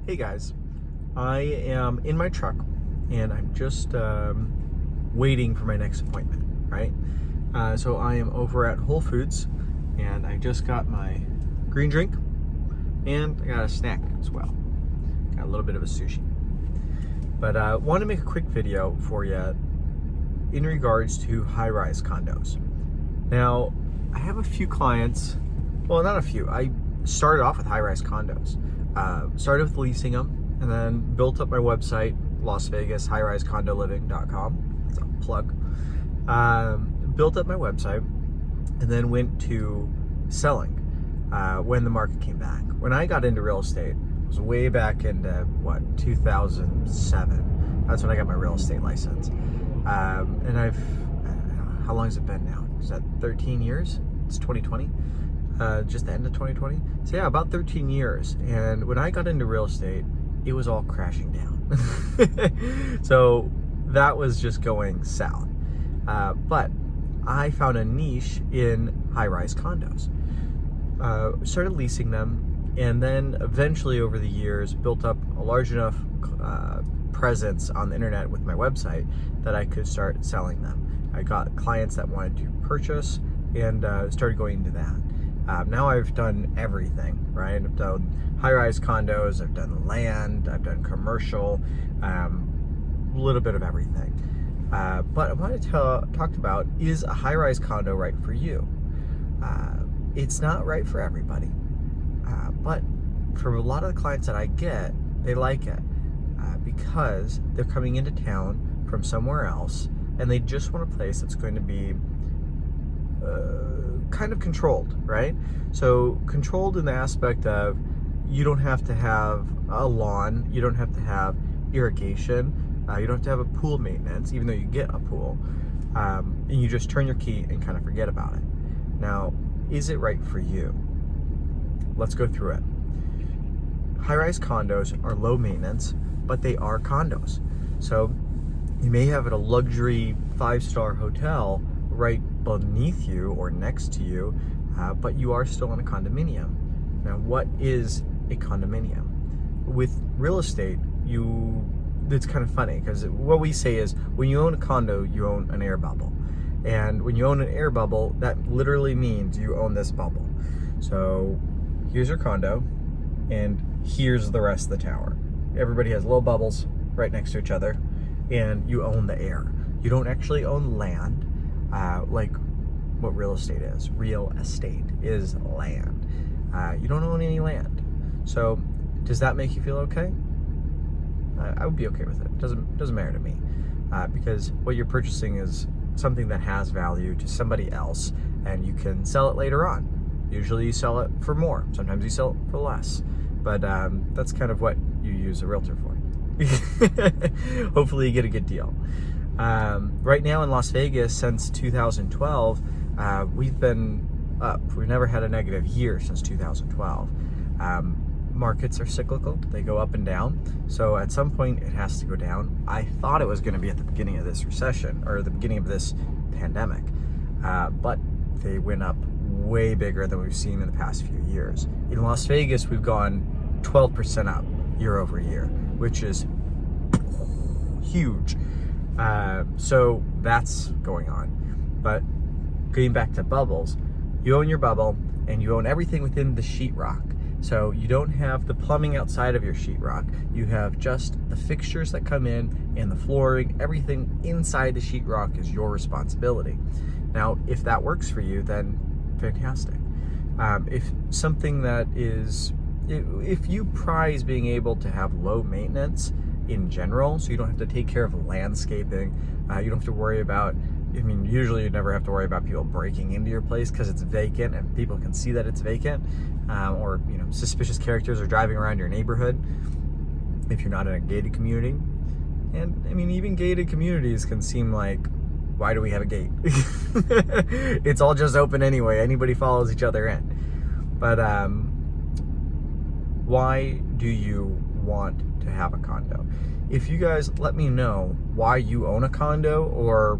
Hey guys, I am in my truck and I'm just waiting for my next appointment, right? So I am over at Whole Foods and I just got my green drink and I got a snack as well. Got a little bit of a sushi. But I want to make a quick video for you in regards to high-rise condos. Now, I have a few clients, well, not a few. I started off with high-rise condos. Started with leasing them and then built up my website, Las Vegas highrisecondoliving.com. That's a plug. Built up my website and then went to selling when the market came back. When I got into real estate, it was way back into 2007. That's when I got my real estate license. And how long has it been now? Is that 13 years? It's 2020. Just the end of 2020. So yeah, about 13 years. And when I got into real estate, it was all crashing down. So that was just going south. But I found a niche in high-rise condos. Started leasing them, and then eventually over the years built up a large enough presence on the internet with my website that I could start selling them. I got clients that wanted to purchase and started going into that. Now I've done everything, right? I've done high-rise condos, I've done land, I've done commercial, a little bit of everything. But I wanted to talk about, is a high-rise condo right for you? It's not right for everybody. But for a lot of the clients that I get, they like it because they're coming into town from somewhere else and they just want a place that's going to be kind of controlled, right? So controlled in the aspect of you don't have to have a lawn, you don't have to have irrigation, you don't have to have a pool maintenance, even though you get a pool, and you just turn your key and kind of forget about it. Now, is it right for you? Let's go through it. High-rise condos are low maintenance, but they are condos. So you may have a luxury 5-star hotel right beneath you or next to you, but you are still in a condominium. Now, what is a condominium? With real estate, it's kind of funny because what we say is when you own a condo, you own an air bubble. And when you own an air bubble, that literally means you own this bubble. So here's your condo, and here's the rest of the tower. Everybody has little bubbles right next to each other, and you own the air. You don't actually own land. Like what real estate is. Real estate is land. You don't own any land. So does that make you feel okay? I would be okay with it. It doesn't matter to me, because what you're purchasing is something that has value to somebody else, and you can sell it later on. Usually you sell it for more. Sometimes you sell it for less. But that's kind of what you use a realtor for. Hopefully you get a good deal. Right now in Las Vegas, since 2012, we've been up. We've never had a negative year since 2012. Markets are cyclical. They go up and down. So at some point it has to go down. I thought it was going to be at the beginning of this recession or the beginning of this pandemic. But they went up way bigger than we've seen in the past few years. In Las Vegas, we've gone 12% up year over year, which is huge. So that's going on. But getting back to bubbles, you own your bubble and you own everything within the sheetrock. So you don't have the plumbing outside of your sheetrock. You have just the fixtures that come in and the flooring. Everything inside the sheetrock is your responsibility. Now, if that works for you, then fantastic. If something that is, if you prize being able to have low maintenance in general, so you don't have to take care of landscaping, you don't have to worry about, usually you never have to worry about people breaking into your place because it's vacant and people can see that it's vacant, or suspicious characters are driving around your neighborhood if you're not in a gated community. And even gated communities can seem like, why do we have a gate? It's all just open anyway. Anybody follows each other in. But why do you want to have a condo? If you guys let me know why you own a condo or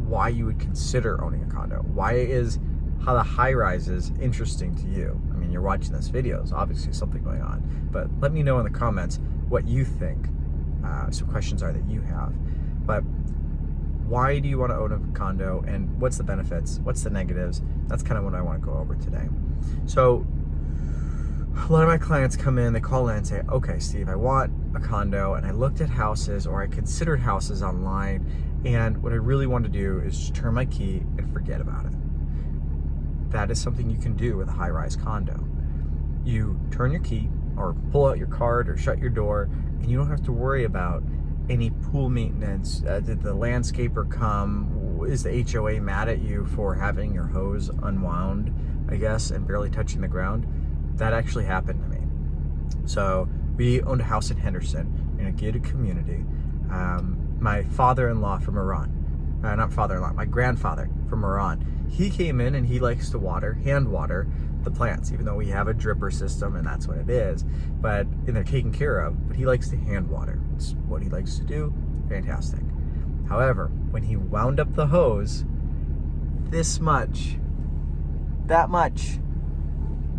why you would consider owning a condo. Why is how the high rise is interesting to you? you're watching this video, there's obviously something going on. But let me know in the comments what you think. Some questions are that you have. But why do you want to own a condo, and what's the benefits? What's the negatives? That's kind of what I want to go over today. So a lot of my clients come in, they call in and say, okay, Steve, I want a condo, and I looked at houses, or I considered houses online, and what I really want to do is just turn my key and forget about it. That is something you can do with a high-rise condo. You turn your key, or pull out your card, or shut your door, and you don't have to worry about any pool maintenance. Did the landscaper come? Is the HOA mad at you for having your hose unwound, I guess, and barely touching the ground? That actually happened to me. So we owned a house in Henderson in a gated community. My father-in-law from Iran, not father-in-law, my grandfather from Iran, he came in and he likes to hand water the plants, even though we have a dripper system and that's what it is, and they're taken care of, but he likes to hand water. It's what he likes to do. Fantastic. However, when he wound up the hose, that much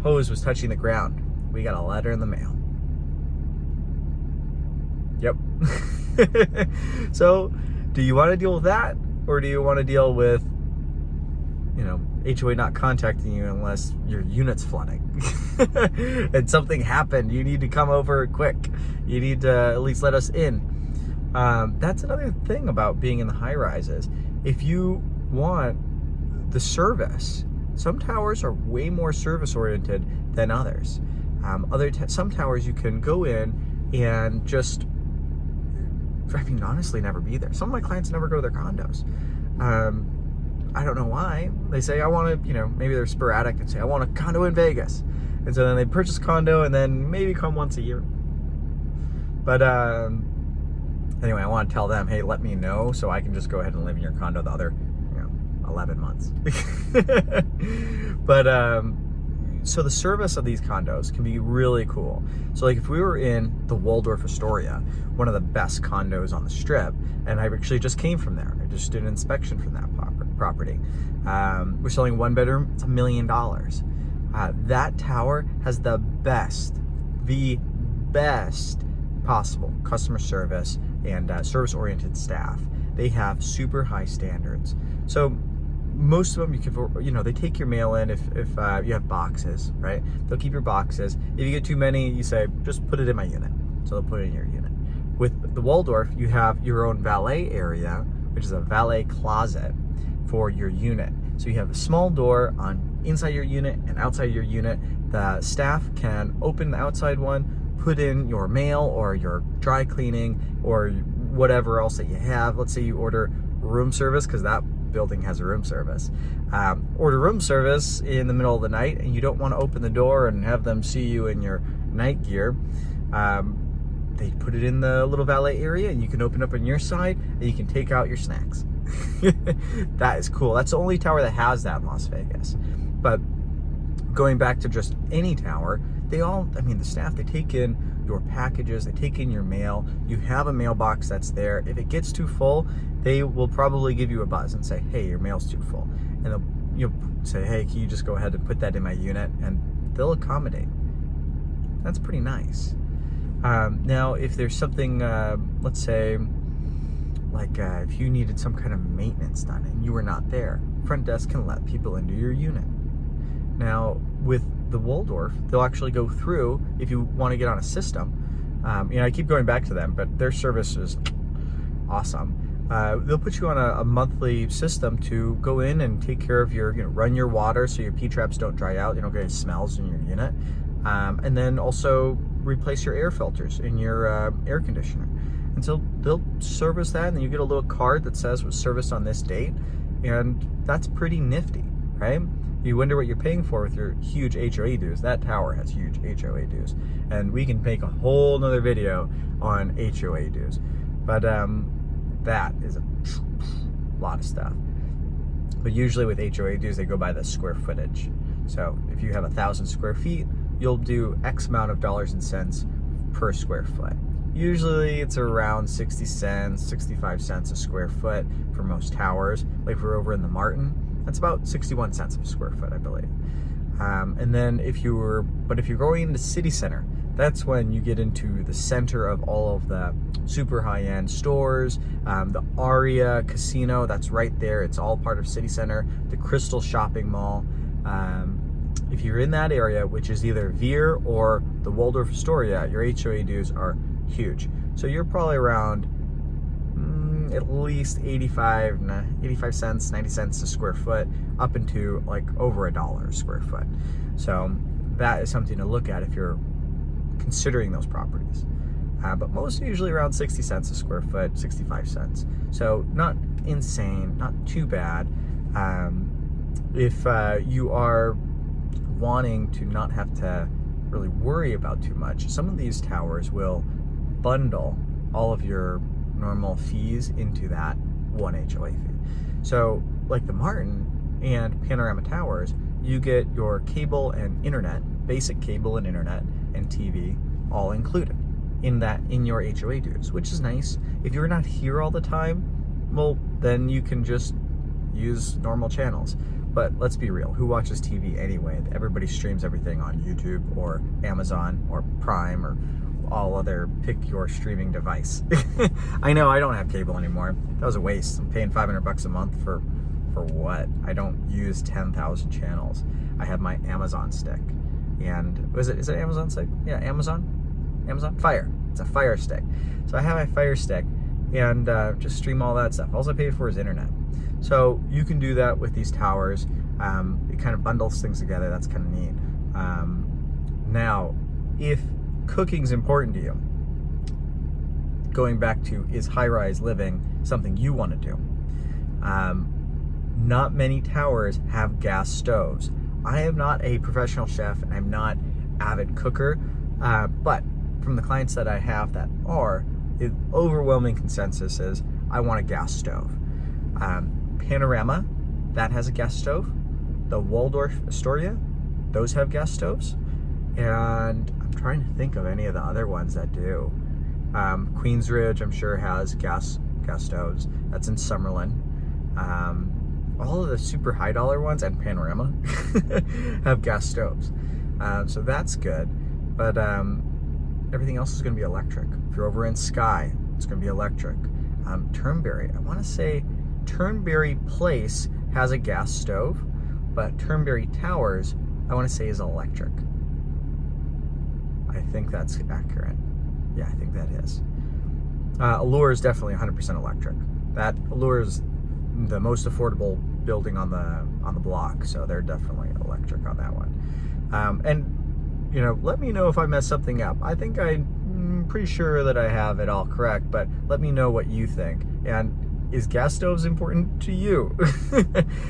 hose was touching the ground. We got a letter in the mail. Yep. So, do you want to deal with that, or do you want to deal with, HOA not contacting you unless your unit's flooding and something happened? You need to come over quick. You need to at least let us in. That's another thing about being in the high rises. If you want the service, some towers are way more service oriented than others. Some towers you can go in and just, honestly, never be there. Some of my clients never go to their condos. I don't know why. They say, I want to, maybe they're sporadic and say, I want a condo in Vegas. And so then they purchase a condo and then maybe come once a year. But anyway, I want to tell them, hey, let me know so I can just go ahead and live in your condo the other, 11 months. But so the service of these condos can be really cool. So like if we were in the Waldorf Astoria, one of the best condos on the Strip, and I actually just came from there. I just did an inspection from that property. We're selling one bedroom, it's $1 million. That tower has the best possible customer service and service-oriented staff. They have super high standards. So most of them, they take your mail in if you have boxes, right? They'll keep your boxes. If you get too many, you say, just put it in my unit. So they'll put it in your unit. With the Waldorf, you have your own valet area, which is a valet closet for your unit. So you have a small door on inside your unit and outside your unit. The staff can open the outside one, put in your mail or your dry cleaning or whatever else that you have. Let's say you order room service, because that building has a room service. Order room service in the middle of the night and you don't want to open the door and have them see you in your night gear. They put it in the little valet area and you can open up on your side and you can take out your snacks. That is cool. That's the only tower that has that in Las Vegas. But going back to just any tower, the staff, they take in your packages, they take in your mail. You have a mailbox that's there. If it gets too full, they will probably give you a buzz and say, hey, your mail's too full. And you'll say, hey, can you just go ahead and put that in my unit? And they'll accommodate. That's pretty nice. Now, if there's something, let's say, like if you needed some kind of maintenance done and you were not there, front desk can let people into your unit. Now, with the Waldorf, they'll actually go through, if you want to get on a system, I keep going back to them, but their service is awesome. They'll put you on a monthly system to go in and take care of your, run your water so your P-traps don't dry out, you don't get any smells in your unit. And then also replace your air filters in your air conditioner. And so they'll service that, and then you get a little card that says was serviced on this date, and that's pretty nifty, right? You wonder what you're paying for with your huge HOA dues. That tower has huge HOA dues, and we can make a whole nother video on HOA dues. But that is a lot of stuff. But usually with HOA dues, they go by the square footage. So if you have 1,000 square feet, you'll do X amount of dollars and cents per square foot. Usually it's around 60 cents, 65 cents a square foot for most towers. Like if we're over in the Martin, that's about 61 cents a square foot, I believe. And then if you're going into city center, that's when you get into the center of all of the super high-end stores. The Aria Casino, that's right there. It's all part of city center. The Crystal Shopping Mall. If you're in that area, which is either Veer or the Waldorf Astoria, your HOA dues are huge. So you're probably around at least 85 cents, 90 cents a square foot, up into like over $1 a square foot. So that is something to look at if you're considering those properties. But most are usually around 60 cents a square foot, 65 cents. So not insane, not too bad. If you are wanting to not have to really worry about too much, some of these towers will bundle all of your normal fees into that one HOA fee. So like the Martin and Panorama Towers, you get your cable and internet, basic cable and internet and TV all included in your HOA dues, which is nice. If you're not here all the time, well, then you can just use normal channels. But let's be real, who watches TV anyway? Everybody streams everything on YouTube or Amazon or Prime or all other pick your streaming device. I know I don't have cable anymore. That was a waste. I'm paying $500 a month for what? I don't use 10,000 channels. I have my Amazon stick. And is it Amazon stick? Yeah, Amazon Fire. It's a Fire stick. So I have my Fire stick and just stream all that stuff. All I pay for is internet. So you can do that with these towers. It kind of bundles things together. That's kind of neat. Now, if cooking's important to you, going back to, is high-rise living something you want to do? Not many towers have gas stoves. I am not a professional chef and I'm not avid cooker, but from the clients that I have that are, the overwhelming consensus is I want a gas stove. Panorama, that has a gas stove. The Waldorf Astoria, those have gas stoves. And I'm trying to think of any of the other ones that do. Queensridge, I'm sure, has gas stoves. That's in Summerlin. All of the super high dollar ones and Panorama have gas stoves. So that's good. But everything else is going to be electric. If you're over in Sky, it's going to be electric. Turnberry, I want to say Turnberry Place has a gas stove, but Turnberry Towers, I want to say, is electric. I think that's accurate. Yeah, I think that is. Allure is definitely 100% electric. That Allure is the most affordable building on the block, so they're definitely electric on that one. And you know, let me know if I messed something up. I think I'm pretty sure that I have it all correct, but let me know what you think. And is gas stoves important to you?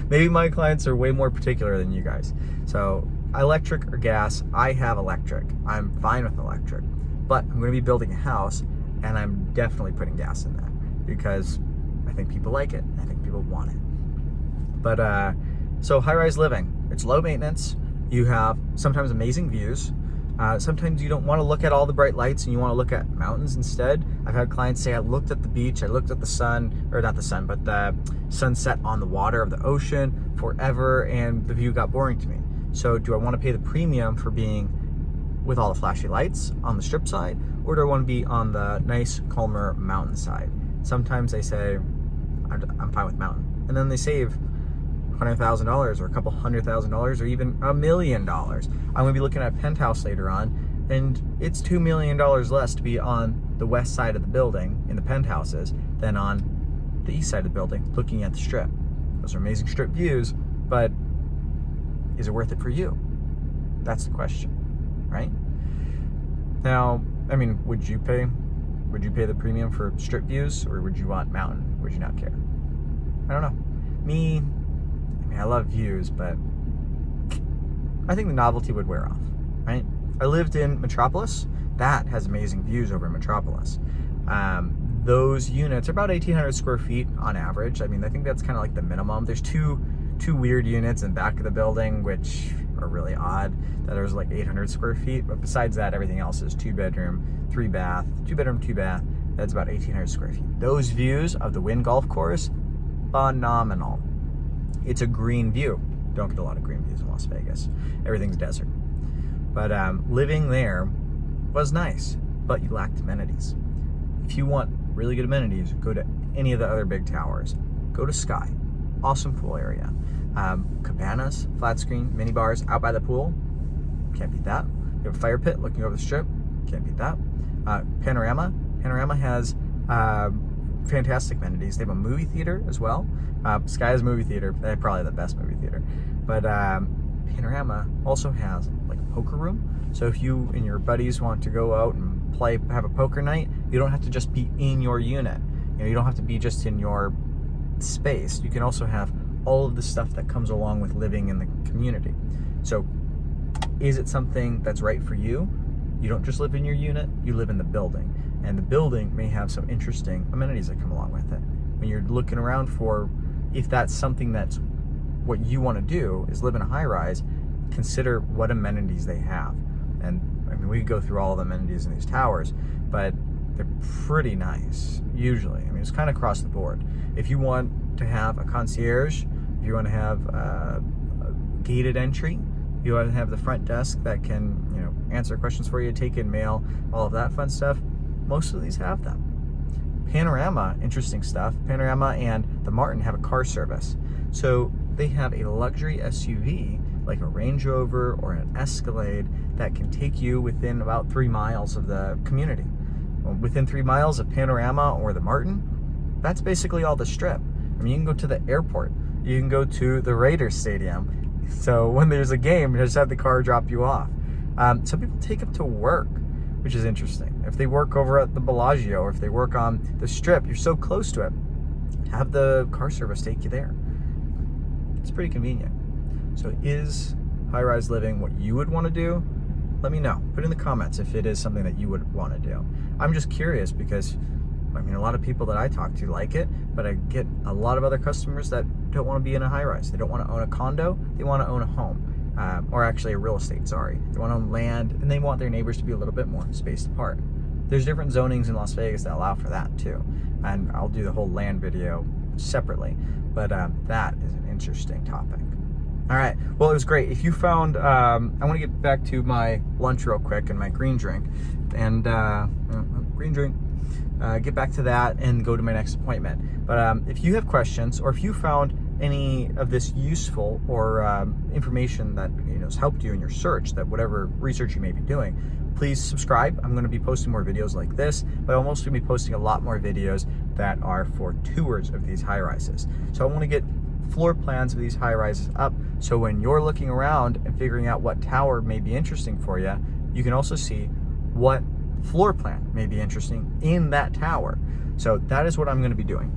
Maybe my clients are way more particular than you guys. So electric or gas, I have electric. I'm fine with electric, but I'm going to be building a house and I'm definitely putting gas in that because I think people like it. I think people want it. But so high-rise living, it's low maintenance. You have sometimes amazing views. Sometimes you don't want to look at all the bright lights and you want to look at mountains instead. I've had clients say, I looked at the beach, I looked at the sun, or not the sun, but the sunset on the water of the ocean forever, and the view got boring to me. So do I want to pay the premium for being with all the flashy lights on the strip side, or do I want to be on the nice, calmer mountain side? Sometimes they say, I'm fine with mountain. And then they save $100,000 or a couple $100,000 or even $1 million. I'm going to be looking at a penthouse later on, and it's $2 million less to be on the west side of the building in the penthouses than on the east side of the building looking at the strip. Those are amazing strip views, but is it worth it for you? That's the question, right? Now, I mean, would you pay the premium for strip views, or would you want mountain? Would you not care? I don't know. Me, I love views, but I think the novelty would wear off, right? I lived in Metropolis. That has amazing views over in Metropolis. Those units are about 1,800 square feet on average. I mean, I think that's kind of like the minimum. There's two weird units in the back of the building, which are really odd, that there's like 800 square feet. But besides that, everything else is 2-bedroom, 3-bath, 2-bedroom, 2-bath. That's about 1,800 square feet. Those views of the Wynn Golf Course, phenomenal. It's a green view. don't get a lot of green views in Las Vegas. Everything's desert. But living there was nice, but you lacked amenities. If you want really good amenities, go to any of the other big towers. Go to Sky, awesome pool area. Cabanas, flat screen, mini bars out by the pool, can't beat that. You have a fire pit looking over the strip, can't beat that. Panorama has fantastic amenities. They have a movie theater as well. Sky's movie theater, they're probably the best movie theater. But Panorama also has like a poker room. So if you and your buddies want to go out and have a poker night, you don't have to just be in your unit. You don't have to be just in your space. You can also have all of the stuff that comes along with living in the community. So is it something that's right for you? You don't just live in your unit, you live in the building. And the building may have some interesting amenities that come along with it. When you're looking around for, if that's something that's what you want to do, is live in a high rise, consider what amenities they have. And I mean, we could go through all the amenities in these towers, but they're pretty nice, usually. I mean, it's kind of across the board. If you want to have a concierge, if you want to have a gated entry, you want to have the front desk that can, answer questions for you, take in mail, all of that fun stuff, most of these have them. Panorama, interesting stuff. Panorama and the Martin have a car service. So they have a luxury SUV, like a Range Rover or an Escalade, that can take you within about 3 miles of the community. Within 3 miles of Panorama or the Martin, that's basically all the strip. I mean, you can go to the airport. You can go to the Raiders Stadium. So when there's a game, just have the car drop you off. Some people take them to work, which is interesting. If they work over at the Bellagio or if they work on the strip, you're so close to it, have the car service take you there. It's pretty convenient. So is high-rise living what you would want to do? Let me know. Put in the comments if it is something that you would want to do. I'm just curious because, I mean, a lot of people that I talk to like it, but I get a lot of other customers that don't want to be in a high-rise. They don't want to own a condo. They want to own a home. Or actually a real estate, sorry. They want to own land, and they want their neighbors to be a little bit more spaced apart. There's different zonings in Las Vegas that allow for that too. And I'll do the whole land video separately. But that is an interesting topic. All right, well, it was great. If you found, I want to get back to my lunch real quick and my green drink. And green drink. Get back to that and go to my next appointment. But if you have questions, or if you found any of this useful or information that has helped you in your search, that whatever research you may be doing, please subscribe. I'm going to be posting more videos like this, but I'm also going to be posting a lot more videos that are for tours of these high rises. So I want to get floor plans of these high rises up, so when you're looking around and figuring out what tower may be interesting for you, you can also see what floor plan may be interesting in that tower. So that is what I'm going to be doing.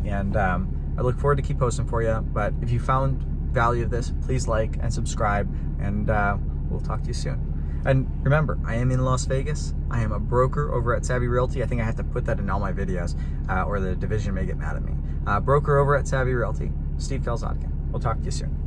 And I look forward to keep posting for you, but if you found value of this, please like and subscribe, and we'll talk to you soon. And remember, I am in Las Vegas. I am a broker over at Savi Realty. I think I have to put that in all my videos, or the division may get mad at me. Broker over at Savi Realty, Steve Khalilzadegan. We'll talk to you soon.